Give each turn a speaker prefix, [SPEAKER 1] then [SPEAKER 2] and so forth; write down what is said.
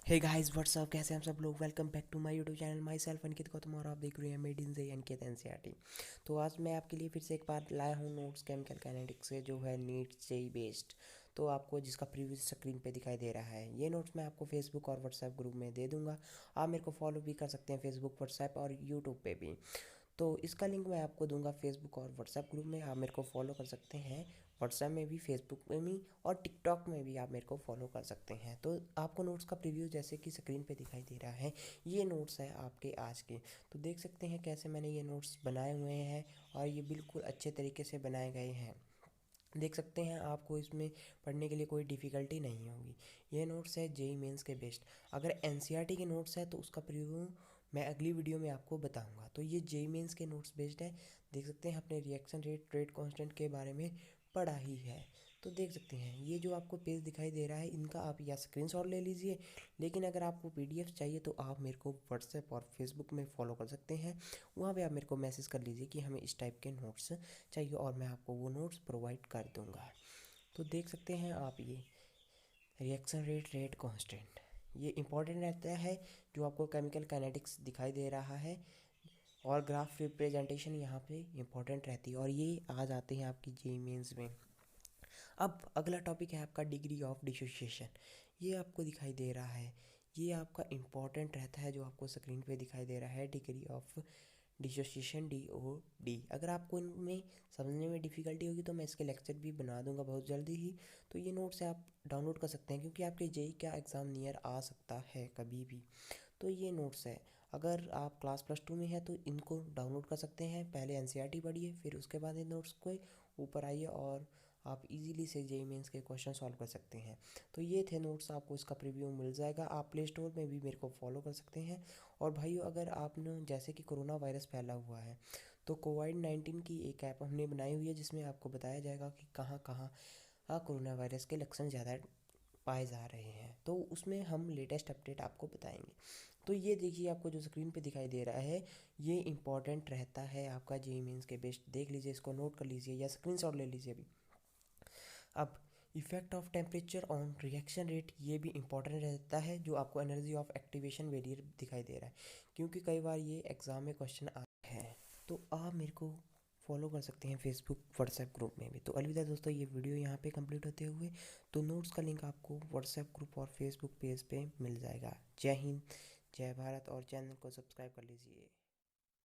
[SPEAKER 1] Hey guys what's up, कैसे हैं हम सब लोग। Welcome back to my YouTube channel. Myself Aniket Gautam और आप देख रहे हैं made in J Aniket NCERT. तो आज मैं आपके लिए फिर से एक बार लाया हूँ नोट्स केमिकल काइनेटिक्स से, जो है नीट से बेस्ड। तो आपको जिसका प्रीव्यू स्क्रीन पे दिखाई दे रहा है, ये नोट्स मैं आपको फेसबुक और व्हाट्सएप ग्रुप में दे दूंगा। आप मेरे को फॉलो भी कर सकते हैं फेसबुक, व्हाट्सएप और यूट्यूब पे भी। तो इसका लिंक मैं आपको दूंगा फेसबुक और व्हाट्सएप ग्रुप में। आप मेरे को फॉलो कर सकते हैं व्हाट्सएप में भी, फेसबुक में भी और टिकटॉक में भी आप मेरे को फॉलो कर सकते हैं। तो आपको नोट्स का प्रीव्यू जैसे कि स्क्रीन पे दिखाई दे रहा है, ये नोट्स है आपके आज के। तो देख सकते हैं कैसे मैंने ये नोट्स बनाए हुए हैं और ये बिल्कुल अच्छे तरीके से बनाए गए हैं। देख सकते हैं आपको इसमें पढ़ने के लिए कोई डिफ़िकल्टी नहीं होगी। ये नोट्स है जेई मेंस के बेस्ट। अगर एनसीईआरटी के नोट्स है तो उसका प्रीव्यू मैं अगली वीडियो में आपको बताऊंगा। तो ये जेई मेंस के नोट्स बेस्ड है। देख सकते हैं अपने रिएक्शन रेट कांस्टेंट के बारे में पढ़ा ही है। तो देख सकते हैं ये जो आपको पेज दिखाई दे रहा है, इनका आप या स्क्रीनशॉट ले लीजिए। लेकिन अगर आपको पीडीएफ चाहिए तो आप मेरे को व्हाट्सएप और फेसबुक में फॉलो कर सकते हैं। वहाँ पे आप मेरे को मैसेज कर लीजिए कि हमें इस टाइप के नोट्स चाहिए और मैं आपको वो नोट्स प्रोवाइड कर दूंगा। तो देख सकते हैं आप ये रिएक्शन रेट कांस्टेंट, ये इंपॉर्टेंट रहता है। जो आपको केमिकल काइनेटिक्स दिखाई दे रहा है और ग्राफ रिप्रेजेंटेशन यहाँ पे इंपॉर्टेंट रहती है, और ये आ जाते हैं आपकी जेई मेंस में। अब अगला टॉपिक है आपका डिग्री ऑफ डिसोसिएशन। ये आपको दिखाई दे रहा है, ये आपका इम्पॉर्टेंट रहता है। जो आपको स्क्रीन पे दिखाई दे रहा है, डिग्री ऑफ डिसोसिएशन DOD। अगर आपको इनमें समझने में डिफ़िकल्टी होगी तो मैं इसके लेक्चर भी बना दूंगा बहुत जल्दी ही। तो ये नोट्स आप डाउनलोड कर सकते हैं, क्योंकि आपके जेई का एग्ज़ाम नियर आ सकता है कभी भी। तो ये नोट्स है, अगर आप क्लास +2 में हैं तो इनको डाउनलोड कर सकते हैं। पहले एनसीईआरटी पढ़िए, फिर उसके बाद इन नोट्स को ऊपर आइए और आप इजीली से जेई मेंस के क्वेश्चन सॉल्व कर सकते हैं। तो ये थे नोट्स, आपको इसका प्रीव्यू मिल जाएगा। आप प्ले स्टोर में भी मेरे को फॉलो कर सकते हैं। और भाइयों, अगर आपने जैसे कि कोरोना वायरस फैला हुआ है, तो कोविड-19 की एक ऐप हमने बनाई हुई है, जिसमें आपको बताया जाएगा कि कहाँ कहाँ कोरोना वायरस के लक्षण ज़्यादा पाए जा रहे हैं। तो उसमें हम लेटेस्ट अपडेट आपको बताएंगे। तो ये देखिए आपको जो स्क्रीन पे दिखाई दे रहा है, ये इंपॉर्टेंट रहता है आपका जेईई मेंस के बेस्ट। देख लीजिए, इसको नोट कर लीजिए या स्क्रीनशॉट ले लीजिए अभी। अब effect of temperature on reaction rate, ये भी इंपॉर्टेंट रहता है। जो आपको एनर्जी ऑफ एक्टिवेशन वेरिएट दिखाई दे रहा है, क्योंकि कई बार ये एग्जाम में क्वेश्चन आते हैं। तो आप मेरे को फॉलो कर सकते हैं फेसबुक व्हाट्सएप ग्रुप में भी। तो अलविदा दोस्तों, ये वीडियो यहाँ पे कंप्लीट होते हुए, तो नोट्स का लिंक आपको व्हाट्सएप ग्रुप और फेसबुक पेज पे मिल जाएगा। जय हिंद, जय भारत, और चैनल को सब्सक्राइब कर लीजिए।